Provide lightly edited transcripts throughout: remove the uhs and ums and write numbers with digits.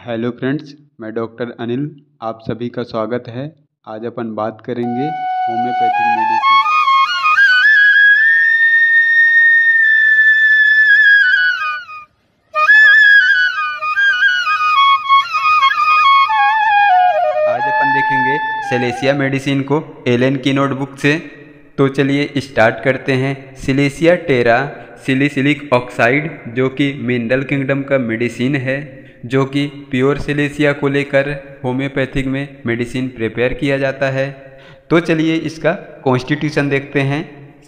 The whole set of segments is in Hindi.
हेलो फ्रेंड्स, मैं डॉक्टर अनिल, आप सभी का स्वागत है। आज अपन बात करेंगे होम्योपैथिक मेडिसिन। आज अपन देखेंगे सेलेसिया मेडिसिन को एलन की नोटबुक से। तो चलिए स्टार्ट करते हैं। सिलेसिया टेरा सिलिसिलिक ऑक्साइड जो कि मिनरल किंगडम का मेडिसिन है, जो कि प्योर सिलेसिया को लेकर होम्योपैथिक में मेडिसिन प्रिपेयर किया जाता है। तो चलिए इसका कॉन्स्टिट्यूशन देखते हैं।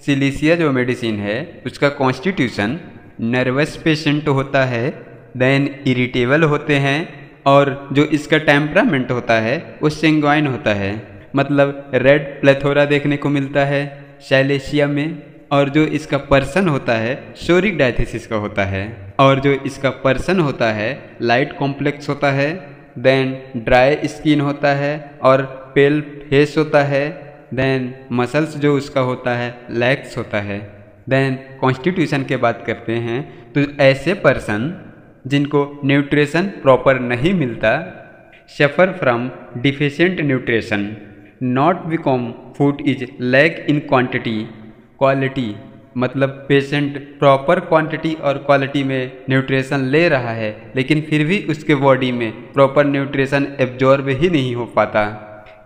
सिलेसिया जो मेडिसिन है उसका कॉन्स्टिट्यूशन नर्वस पेशेंट होता है, देन इरिटेबल होते हैं, और जो इसका टेम्परामेंट होता है वो सेंग्वाइन होता है, मतलब रेड प्लेथोरा देखने को मिलता है सिलेसिया में। और जो इसका पर्सन होता है शोरिक डायथिसिस का होता है, और जो इसका पर्सन होता है लाइट कॉम्प्लेक्स होता है, देन ड्राई स्किन होता है और पेल फेस होता है, देन मसल्स जो उसका होता है लैक्स होता है। देन कॉन्स्टिट्यूशन के बात करते हैं तो ऐसे पर्सन जिनको न्यूट्रिशन प्रॉपर नहीं मिलता, suffer from deficient nutrition, not become food is lack in quality, मतलब पेशेंट प्रॉपर क्वांटिटी और क्वालिटी में न्यूट्रिशन ले रहा है लेकिन फिर भी उसके बॉडी में प्रॉपर न्यूट्रिशन एब्जॉर्ब ही नहीं हो पाता,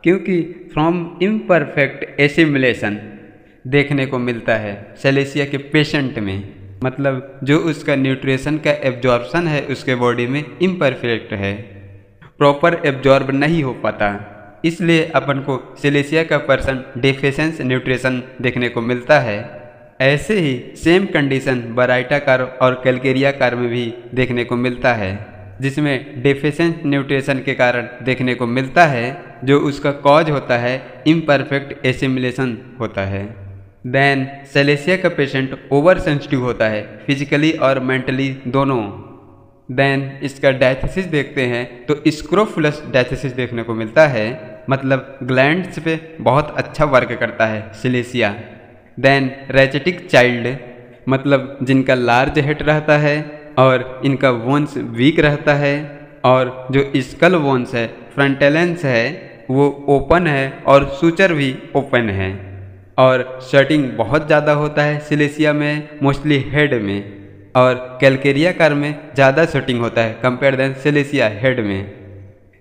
क्योंकि फ्रॉम इम्परफेक्ट एसिमुलेशन देखने को मिलता है सेलेसिया के पेशेंट में। मतलब जो उसका न्यूट्रिशन का एब्जॉर्प्शन है उसके बॉडी में इम्परफेक्ट है, प्रॉपर एब्जॉर्ब नहीं हो पाता, इसलिए अपन को सिलेसिया का पर्सन डेफिशिएंट न्यूट्रिशन देखने को मिलता है। ऐसे ही सेम कंडीशन बराइटा कार और कैलकेरिया कार में भी देखने को मिलता है, जिसमें डेफिशिएंट न्यूट्रिशन के कारण देखने को मिलता है, जो उसका कॉज होता है इम्परफेक्ट एसिमुलेशन होता है। देन सिलेसिया का पेशेंट ओवर सेंसिटिव होता है, फिजिकली और मेंटली दोनों। देन इसका डायथिसिस देखते हैं तो स्क्रोफुलस डायथिसिस देखने को मिलता है, मतलब ग्लैंड्स पे बहुत अच्छा वर्क करता है सिलेसिया। देन रेचेटिक चाइल्ड, मतलब जिनका लार्ज हेड रहता है और इनका वोन्स वीक रहता है, और जो स्कल वोन्स है फ्रंटेलेंस है वो ओपन है और सूचर भी ओपन है, और स्वेटिंग बहुत ज़्यादा होता है सिलेसिया में, मोस्टली हेड में, और कैलकेरिया कार में ज़्यादा स्वेटिंग होता है कंपेयर देन सिलेसिया हेड में।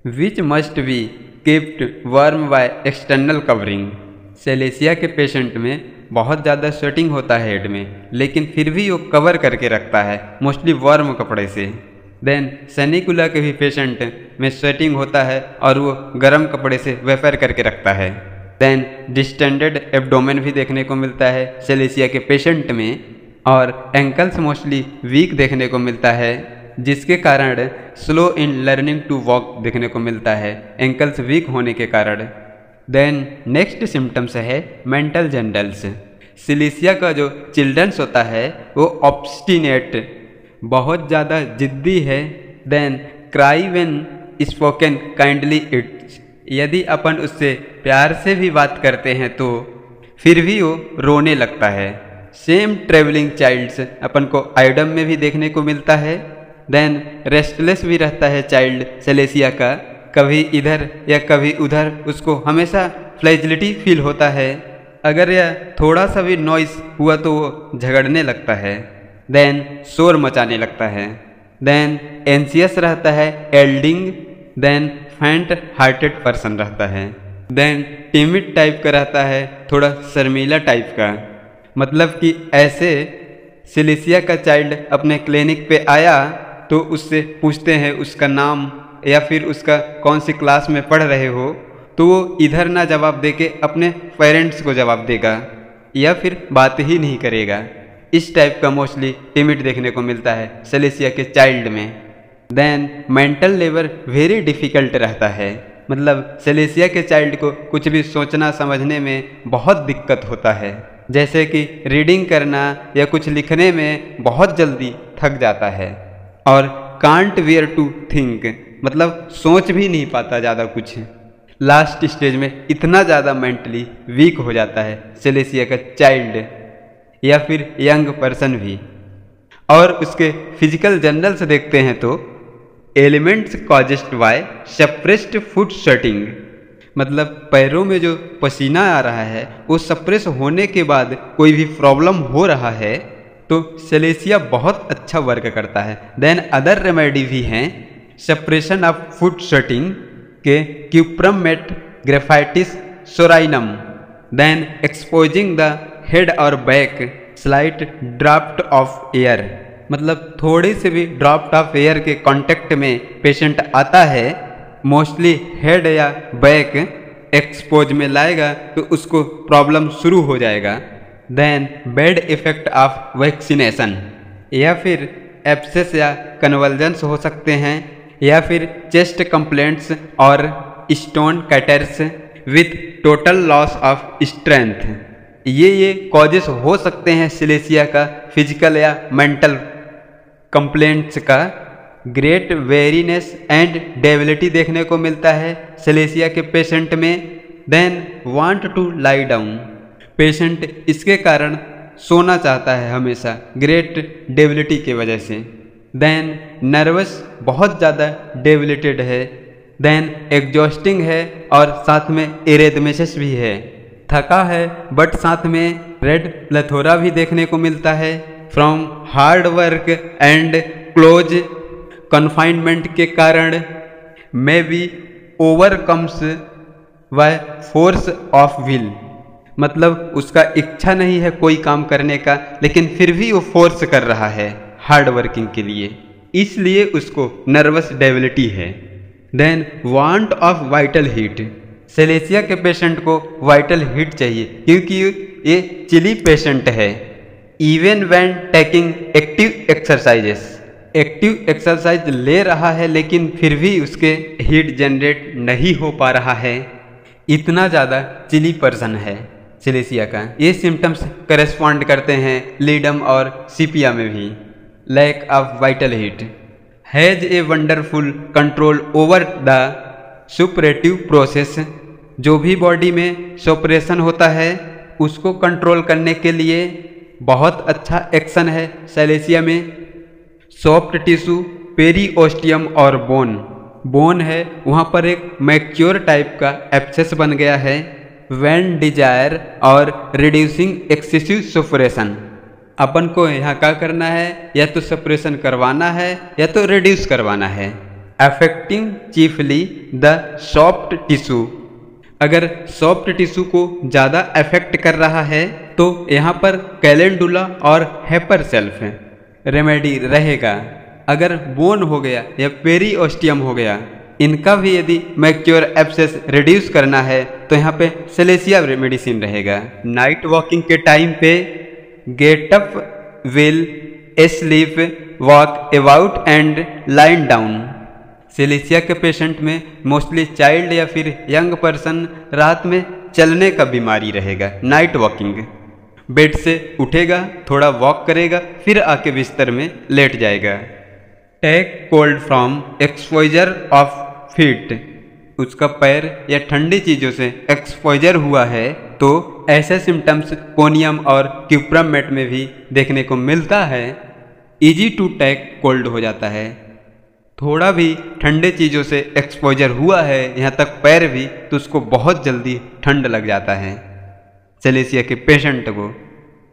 Which must be kept warm by external covering, Silesia के पेशेंट में बहुत ज़्यादा स्वेटिंग होता है हेड में, लेकिन फिर भी वो कवर करके रखता है मोस्टली वार्म कपड़े से। देन सेनिकुला के भी पेशेंट में स्वेटिंग होता है और वो गर्म कपड़े से वेफर करके रखता है। देन डिस्टेंडेड एब्डोमेन भी देखने को मिलता है सिलेसिया के पेशेंट में, और एंकल्स मोस्टली वीक देखने को मिलता है, जिसके कारण slow in learning to walk देखने को मिलता है एंकल्स वीक होने के कारण। देन नेक्स्ट सिम्टम्स है मेंटल जनरल्स। सिलेसिया का जो चिल्ड्रंस होता है वो ऑब्स्टिनेट, बहुत ज़्यादा जिद्दी है। Then cry when spoken kindly it's, यदि अपन उससे प्यार से भी बात करते हैं तो फिर भी वो रोने लगता है। सेम ट्रेवलिंग चाइल्ड्स अपन को आइडम में भी देखने को मिलता है। देन रेस्टलेस भी रहता है चाइल्ड सिलेसिया का, कभी इधर या कभी उधर, उसको हमेशा फ्लैजिलिटी फील होता है, अगर यह थोड़ा सा भी नॉइस हुआ तो वो झगड़ने लगता है, देन शोर मचाने लगता है। देन एंसियस रहता है, yielding, then faint hearted person रहता है। देन टिमिड टाइप का रहता है, थोड़ा शर्मीला टाइप का, मतलब कि ऐसे सिलेसिया का चाइल्ड अपने क्लिनिक पे आया तो उससे पूछते हैं उसका नाम या फिर उसका कौन सी क्लास में पढ़ रहे हो, तो वो इधर ना जवाब देके अपने पेरेंट्स को जवाब देगा या फिर बात ही नहीं करेगा। इस टाइप का मोस्टली टिमिड देखने को मिलता है सिलेसिया के चाइल्ड में। Then mental level very difficult रहता है, मतलब सिलेसिया के चाइल्ड को कुछ भी सोचना समझने में बहुत दिक्कत होता है, जैसे कि रीडिंग करना या कुछ लिखने में बहुत जल्दी थक जाता है, और कांट वेयर टू थिंक, मतलब सोच भी नहीं पाता ज़्यादा कुछ। लास्ट स्टेज में इतना ज़्यादा मेंटली वीक हो जाता है सिलेसिया का चाइल्ड या फिर यंग पर्सन भी। और उसके फिजिकल जनरल से देखते हैं तो elements causes by suppressed foot sweating, मतलब पैरों में जो पसीना आ रहा है वो सप्रेस होने के बाद कोई भी प्रॉब्लम हो रहा है तो सेलेसिया बहुत अच्छा वर्क करता है। देन अदर रेमेडी भी हैं सप्रेशन ऑफ फुट स्वेटिंग के cuprum met graphites psorinum, then exposing the head और back slight draft of air, मतलब थोड़ी से भी ड्राफ्ट ऑफ एयर के कांटेक्ट में पेशेंट आता है, मोस्टली हेड या बैक एक्सपोज में लाएगा तो उसको प्रॉब्लम शुरू हो जाएगा। Then bad effect of vaccination, या फिर एब्सेस या कन्वल्जन्स हो सकते हैं, या फिर चेस्ट कंप्लेंट्स और stone cutters with total loss of strength, ये कॉजेस हो सकते हैं सिलेसिया का फिजिकल या मेंटल कंप्लेंट्स का। ग्रेट वेरीनेस एंड डेबिलिटी देखने को मिलता है सिलेसिया के पेशेंट में। Then want to lie down, patient इसके कारण सोना चाहता है हमेशा, ग्रेट डेबिलिटी की वजह से। देन नर्वस बहुत ज़्यादा डेबिलिटेड है। देन एग्जॉस्टिंग है और साथ में इरेथमेसिस भी है, थका है बट साथ में रेड प्लेथोरा भी देखने को मिलता है from hard work and close confinement के कारण may be overcomes by force of will, मतलब उसका इच्छा नहीं है कोई काम करने का लेकिन फिर भी वो फोर्स कर रहा है हार्ड वर्किंग के लिए, इसलिए उसको नर्वस डेबिलिटी है। Then want of vital heat, silicea के पेशेंट को वाइटल हीट चाहिए क्योंकि ये चिली पेशेंट है। Even when taking active exercises, active exercise ले रहा है लेकिन फिर भी उसके हीट जनरेट नहीं हो पा रहा है, इतना ज़्यादा चिली पर्सन है सिलेसिया का। ये सिम्टम्स करेस्पॉन्ड करते हैं लीडम और सीपिया में भी। Lack of vital heat has a wonderful control over the suppurative process, जो भी बॉडी में सप्रेशन होता है उसको कंट्रोल करने के लिए बहुत अच्छा एक्शन है सेलेसिया में। सॉफ्ट टिश्यू पेरीओस्टियम और बोन है, वहाँ पर एक मैक्योर टाइप का एब्सेस बन गया है। व्हेन डिजायर और रिड्यूसिंग एक्सेसिव सप्रेशन, अपन को यहाँ क्या करना है, या तो सप्रेशन करवाना है या तो रिड्यूस करवाना है। Affecting chiefly the soft tissue, अगर सॉफ्ट टिश्यू को ज़्यादा अफेक्ट कर रहा है तो यहाँ पर कैलेंडुला और हेपर सेल्फ रेमेडी रहेगा। अगर बोन हो गया या पेरीओस्टियम हो गया, इनका भी यदि मैक्योर एब्सेस रिड्यूस करना है तो यहाँ पे सेलेसिया मेडिसिन रहेगा। नाइट वॉकिंग के टाइम पे get up will sleep walk about and line down, सेलेसिया के पेशेंट में मोस्टली चाइल्ड या फिर यंग पर्सन रात में चलने का बीमारी रहेगा। नाइट वॉकिंग, बेड से उठेगा, थोड़ा वॉक करेगा, फिर आके बिस्तर में लेट जाएगा। Take cold from exposure of feet, उसका पैर या ठंडी चीज़ों से एक्सपोजर हुआ है तो ऐसे सिम्टम्स कोनियम और क्यूप्रम मेट में भी देखने को मिलता है। इजी टू टेक कोल्ड हो जाता है, थोड़ा भी ठंडे चीज़ों से एक्सपोजर हुआ है यहाँ तक पैर भी तो उसको बहुत जल्दी ठंड लग जाता है सेलेसिया के पेशेंट को।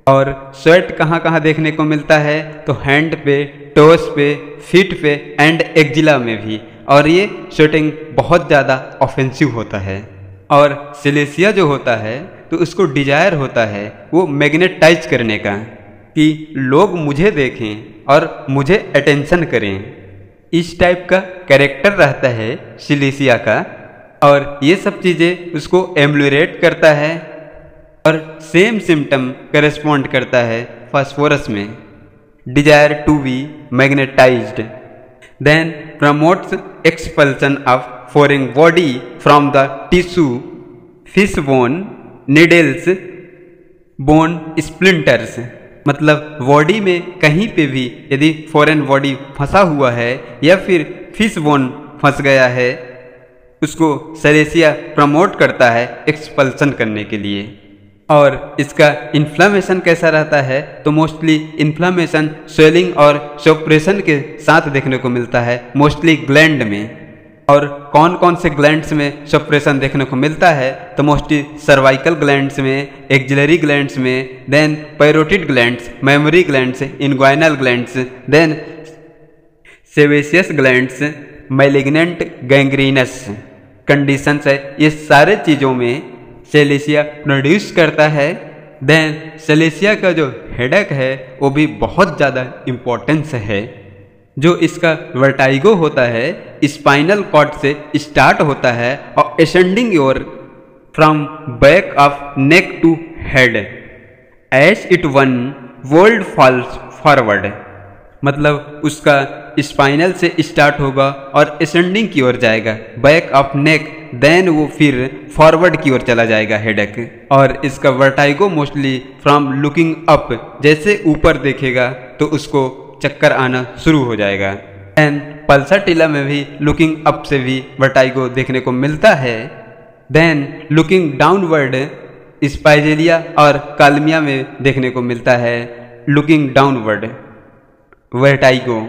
और स्वेट कहाँ कहाँ देखने को मिलता है तो हैंड पे, टोस पे, फीट पे एंड एक्जिला में भी, और ये स्वेटिंग बहुत ज़्यादा ऑफेंसिव होता है। और सेलेसिया जो होता है तो उसको डिजायर होता है वो मैग्नेटाइज करने का, कि लोग मुझे देखें और मुझे अटेंशन करें, इस टाइप का कैरेक्टर रहता है सेलेसिया का। और ये सब चीज़ें उसको एम्बुलेट करता है और सेम सिम्टम करेस्पॉन्ड करता है फास्फोरस में, desire to be magnetised. Then promotes expulsion of foreign body from the tissue, fish bone, needles, bone splinters, मतलब बॉडी में कहीं पे भी यदि फॉरेन बॉडी फंसा हुआ है या फिर फिश बोन फंस गया है, उसको सेलेसिया प्रमोट करता है एक्सपल्सन करने के लिए। और इसका इन्फ्लामेशन कैसा रहता है, तो मोस्टली इन्फ्लामेशन स्वेलिंग और सप्रेशन के साथ देखने को मिलता है, मोस्टली ग्लैंड में। और कौन कौन से ग्लैंड्स में सप्रेशन देखने को मिलता है, तो मोस्टली सर्वाइकल ग्लैंड्स में, एक्सिलरी ग्लैंड्स में, then parotid glands, mammary glands, inguinal glands, then sebaceous glands, malignant gangrenous conditions है। ये सारे चीज़ों में सेलेसिया प्रोड्यूस करता है। देन सेलेसिया का जो हेडेक है वो भी बहुत ज़्यादा इम्पोर्टेंस है। जो इसका वर्टाइगो होता है स्पाइनल कॉर्ड से स्टार्ट होता है और ascending your from back of neck to head as it one world falls forward. मतलब उसका स्पाइनल से स्टार्ट होगा और असेंडिंग की ओर जाएगा बैक ऑफ नेक, देन वो फिर फॉरवर्ड की ओर चला जाएगा हेडेक। और इसका vertigo mostly from looking up, जैसे ऊपर देखेगा तो उसको चक्कर आना शुरू हो जाएगा। एंड पल्साटिला में भी लुकिंग अप से भी वर्टाइगो देखने को मिलता है। देन लुकिंग डाउनवर्ड स्पाइजेलिया और कालमिया में देखने को मिलता है लुकिंग डाउनवर्ड वर्टाइगो।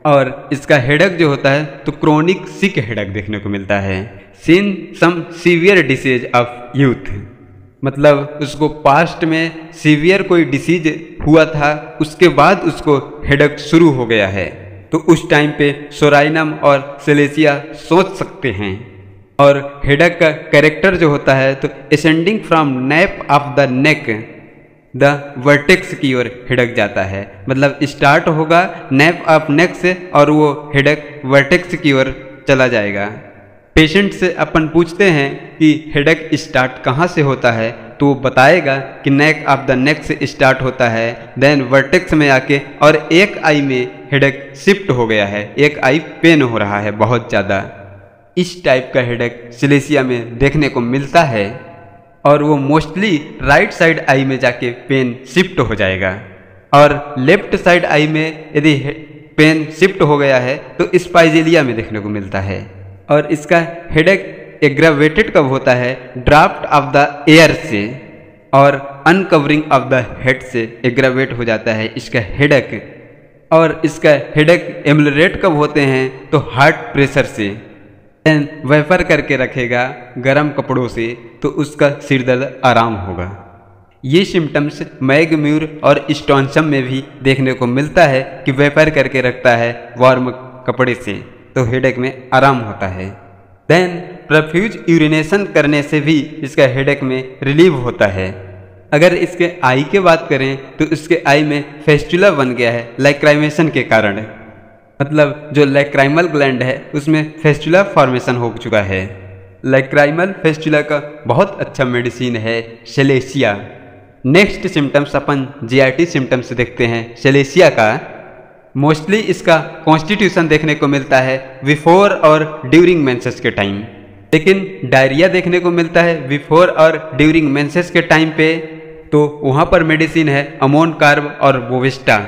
और इसका हेडेक जो होता है तो क्रोनिक सिक हेडेक देखने को मिलता है, seen some severe disease of youth. मतलब उसको पास्ट में सीवियर कोई डिसीज हुआ था, उसके बाद उसको हेडेक शुरू हो गया है, तो उस टाइम पे सोराइनम और सेलेसिया सोच सकते हैं। और हेडेक का कैरेक्टर जो होता है तो ascending from nap of the neck the vertex की ओर हेडेक जाता है। मतलब स्टार्ट होगा नैप ऑफ नेक से और वो हेडेक वर्टेक्स की ओर चला जाएगा। पेशेंट से अपन पूछते हैं कि हेडेक स्टार्ट कहाँ से होता है, तो वो बताएगा कि नेक ऑफ द नेक से स्टार्ट होता है, देन वर्टेक्स में आके और एक आई में हेडेक शिफ्ट हो गया है, एक आई पेन हो रहा है बहुत ज़्यादा। इस टाइप का हेडेक सिलेसिया में देखने को मिलता है और वो मोस्टली राइट साइड आई में जाके पेन शिफ्ट हो जाएगा। और लेफ्ट साइड आई में यदि पेन शिफ्ट हो गया है तो स्पाइजेलिया में देखने को मिलता है। और इसका हेडेक एग्रावेटेड कब होता है, ड्राफ्ट ऑफ द एयर से और अनकवरिंग ऑफ द हेड से एग्रावेट हो जाता है इसका हेडेक। और इसका हेडेक एमलरेट कब होते हैं, तो हार्ट प्रेशर से। देन वेफर करके रखेगा गर्म कपड़ों से तो उसका सिर दर्द आराम होगा। ये सिम्टम्स मैगम्यूर और स्टॉन्सम में भी देखने को मिलता है कि वेफर करके रखता है वार्म कपड़े से तो हेडेक में आराम होता है। देन प्रोफ्यूज यूरिनेशन करने से भी इसका हेडेक में रिलीव होता है। अगर इसके आई के बात करें तो इसके आई में फेस्टुला बन गया है लैक्राइमेशन के कारण। मतलब जो लैक्राइमल ग्लैंड है उसमें फेस्टुला फॉर्मेशन हो चुका है। लैक्राइमल फेस्टुला का बहुत अच्छा मेडिसिन है सेलेसिया। नेक्स्ट सिम्टम्स अपन जीआईटी सिम्टम्स देखते हैं सेलेसिया का। मोस्टली इसका कॉन्स्टिट्यूशन देखने को मिलता है बिफोर और ड्यूरिंग मेंसेस के टाइम, लेकिन डायरिया देखने को मिलता है बिफोर और ड्यूरिंग मेंसेस के टाइम पे, तो वहाँ पर मेडिसिन है अमोन कार्ब और बोविस्टा।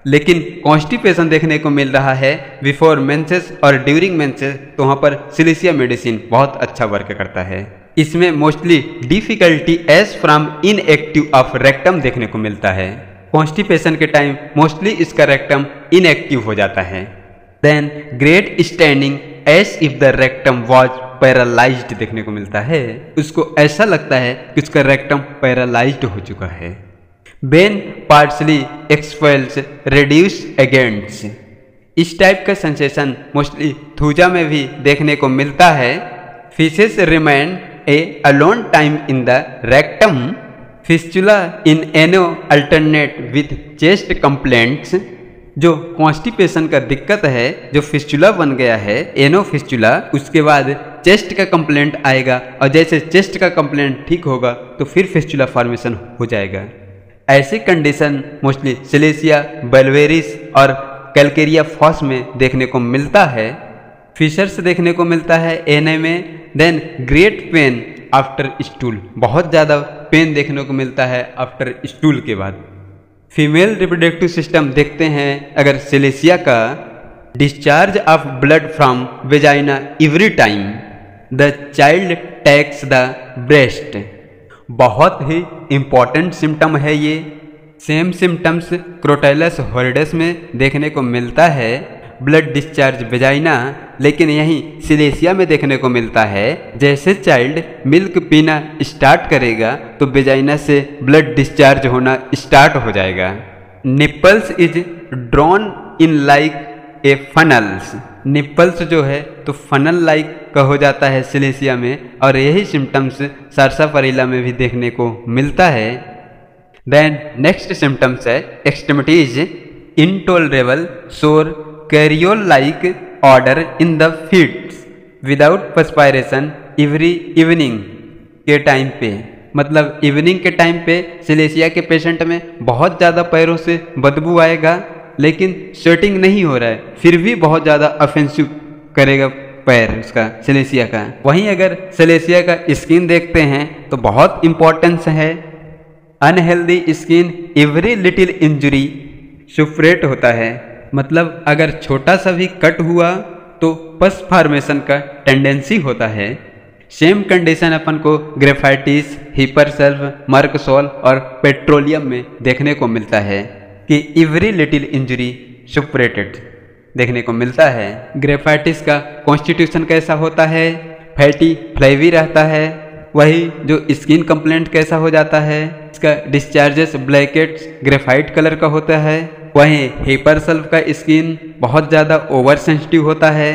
लेकिन कॉन्स्टिपेशन देखने को मिल रहा है बिफोर मेंसेस और ड्यूरिंग मेंसेस, तो वहाँ पर सिलेसिया मेडिसिन बहुत अच्छा वर्क करता है। इसमें mostly difficulty as from inactive of rectum देखने को मिलता है। कॉन्स्टिपेशन के टाइम मोस्टली इसका रेक्टम इनएक्टिव हो जाता है। Then great standing as if the rectum was paralysed देखने को मिलता है। उसको ऐसा लगता है कि उसका रेक्टम पैरालाइज्ड हो चुका है। When partially expels reduce against, इस टाइप का सेंसेशन मोस्टली थूजा में भी देखने को मिलता है। Faeces remain a alone time in the rectum, fistula in ano alternate with chest complaints. जो कॉन्स्टिपेशन का दिक्कत है, जो फिस्टुला बन गया है एनो फिस्टुला, उसके बाद चेस्ट का कंप्लेंट आएगा और जैसे चेस्ट का कंप्लेंट ठीक होगा तो फिर फिस्टुला फॉर्मेशन हो जाएगा। ऐसी कंडीशन मोस्टली सिलेसिया बल्वेरिस और कैलकेरिया फॉस में देखने को मिलता है। फिशर्स देखने को मिलता है एने में। Then great pain after stool, बहुत ज़्यादा पेन देखने को मिलता है आफ्टर स्टूल के बाद। फीमेल रिप्रोडक्टिव सिस्टम देखते हैं अगर सिलेसिया का, discharge of blood from vagina every time the child takes the breast, बहुत ही इम्पॉर्टेंट सिम्टम है ये। सेम सिम्टम्स क्रोटैलस हॉरिडेस में देखने को मिलता है, ब्लड डिस्चार्ज वेजाइना, लेकिन यहीं सिलेसिया में देखने को मिलता है जैसे चाइल्ड मिल्क पीना स्टार्ट करेगा तो वेजाइना से ब्लड डिस्चार्ज होना स्टार्ट हो जाएगा। Nipples is drawn in like a funnels. Nipples जो है तो फनल लाइक का हो जाता है सिलेसिया में, और यही सिम्टम्स सार्सापारिला में भी देखने को मिलता है। देन नेक्स्ट सिम्टम्स है extremities intolerable sour carrion like odour in the feet without perspiration every evening के टाइम पे। मतलब इवनिंग के टाइम पे सिलेसिया के पेशेंट में बहुत ज़्यादा पैरों से बदबू आएगा, लेकिन स्वेटिंग नहीं हो रहा है, फिर भी बहुत ज़्यादा ऑफेंसिव करेगा पैर उसका सिलेसिया का। वहीं अगर सिलेसिया का स्किन देखते हैं तो बहुत इम्पोर्टेंस है। Unhealthy skin every little injury suppurate होता है। मतलब अगर छोटा सा भी कट हुआ तो पस फॉर्मेशन का टेंडेंसी होता है। सेम कंडीशन अपन को ग्रेफाइटिस, हिपरसेल्फ, मर्कसोल और पेट्रोलियम में देखने को मिलता है कि एवरी लिटिल इंजरी सुपरेटेड देखने को मिलता है। ग्रेफाइटिस का कॉन्स्टिट्यूशन कैसा होता है? फैटी फ्लेवी रहता है। वही जो स्किन कंप्लेंट कैसा हो जाता है? इसका डिस्चार्जेस ब्लैकेट्स ग्रेफाइट कलर का होता है। वहीं हिपरसेल्फ का स्किन बहुत ज़्यादा ओवर सेंसिटिव होता है,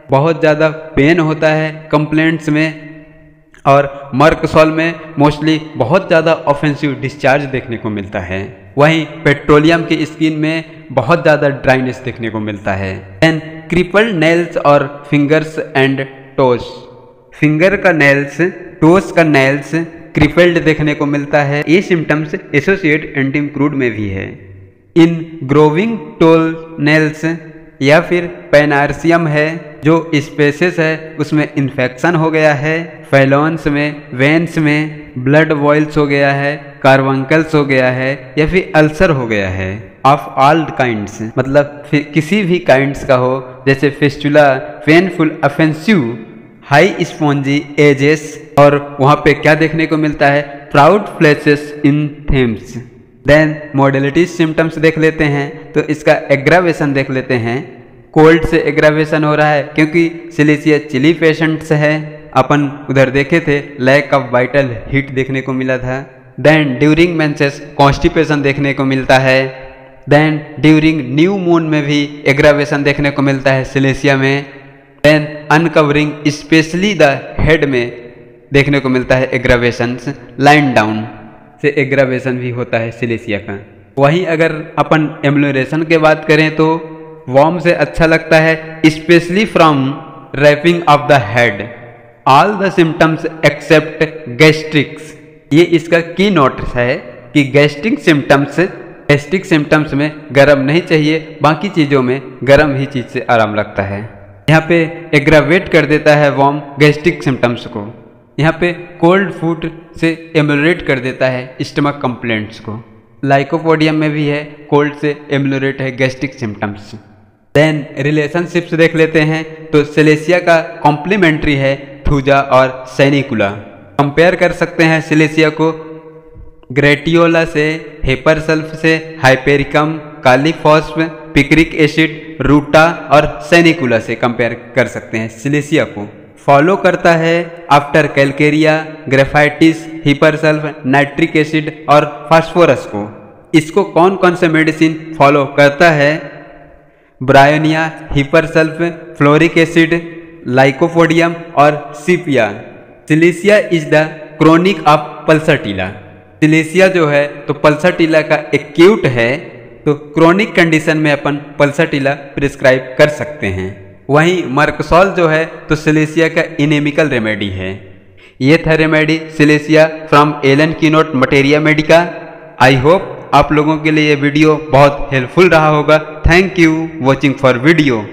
बहुत ज़्यादा पेन होता है कंप्लेंट्स में, और मर्कसोल में मोस्टली बहुत ज़्यादा ऑफेंसिव डिस्चार्ज देखने को मिलता है। वहीं पेट्रोलियम की स्किन में बहुत ज़्यादा ड्राइनेस देखने को मिलता है। देन क्रिपल्ड नेल्स और फिंगर्स एंड टोस। फिंगर का नेल्स, टोस का नेल्स क्रिपल्ड देखने को मिलता है। ये सिम्टम्स एसोसिएट एंटीम क्रूड में भी है। इन ग्रोविंग टोल नेल्स या फिर पेनार्सियम है, जो स्पेसेस है उसमें इन्फेक्शन हो गया है, फेलोन्स में, वेन्स में ब्लड वॉइल्स हो गया है, कार्बंकल्स हो गया है, या फिर अल्सर हो गया है ऑफ ऑल काइंड्स। मतलब किसी भी काइंड्स का हो, जैसे fistula, painful offensive, high spongy edges, और वहाँ पे क्या देखने को मिलता है? Proud flesh in them. Then modality symptoms देख लेते हैं, तो इसका एग्रावेशन देख लेते हैं। कोल्ड से एग्रावेशन हो रहा है क्योंकि सिलेसिया चिली पेशेंट्स है। अपन उधर देखे थे लैक ऑफ वाइटल हीट देखने को मिला था। देन ड्यूरिंग मेंसेस कॉन्स्टिपेशन देखने को मिलता है। देन ड्यूरिंग न्यू मून में भी एग्रावेशन देखने को मिलता है सिलेसिया में। Then uncovering especially the head में देखने को मिलता है एग्रावेशंस। लाइन डाउन से एग्रावेशन भी होता है सिलेसिया का। वहीं अगर अपन एम्यूलरेशन के बात करें तो वार्म से अच्छा लगता है, especially from wrapping of the head. All the symptoms except gastrics. ये इसका की नोटिस है कि गैस्ट्रिक सिम्टम्स में गर्म नहीं चाहिए, बाकी चीज़ों में गर्म ही चीज़ से आराम लगता है। यहाँ पे एग्रावेट कर देता है वार्म गैस्ट्रिक सिम्टम्स को। यहाँ पे कोल्ड फूड से एम्यूलरेट कर देता है स्टमक कंप्लेंट्स को। लाइकोपोडियम में भी है, कोल्ड से एम्यूलरेट है गैस्ट्रिक सिम्टम्स। देन रिलेशनशिप्स देख लेते हैं, तो सिलेसिया का कॉम्प्लीमेंट्री है थूजा और सैनिकुला। कंपेयर कर सकते हैं सिलेसिया को ग्रेटियोला से, हिपरसेल्फ से, हाइपेरिकम, कालीफॉस्फ, पिक्रिक एसिड, रूटा और सैनिकुला से कंपेयर कर सकते हैं सिलेसिया को। फॉलो करता है after calcarea, graphites, hepar sulph, nitric acid और फास्फोरस को। इसको कौन कौन से मेडिसिन फॉलो करता है? Bryonia, hepar sulph, fluoric acid, lycopodium और sepia. Silicea is the chronic of pulsatilla. Silicea जो है तो पल्सरटिला का एक्यूट है, तो क्रोनिक कंडीशन में अपन पल्सरटिला प्रिस्क्राइब कर सकते हैं। वहीं मर्कसोल जो है तो सिलेसिया का इनेमिकल रेमेडी है। ये था remedy silicea from Allen keynote materia medica. I hope आप लोगों के लिए ये वीडियो बहुत हेल्पफुल रहा होगा। Thank you watching for video.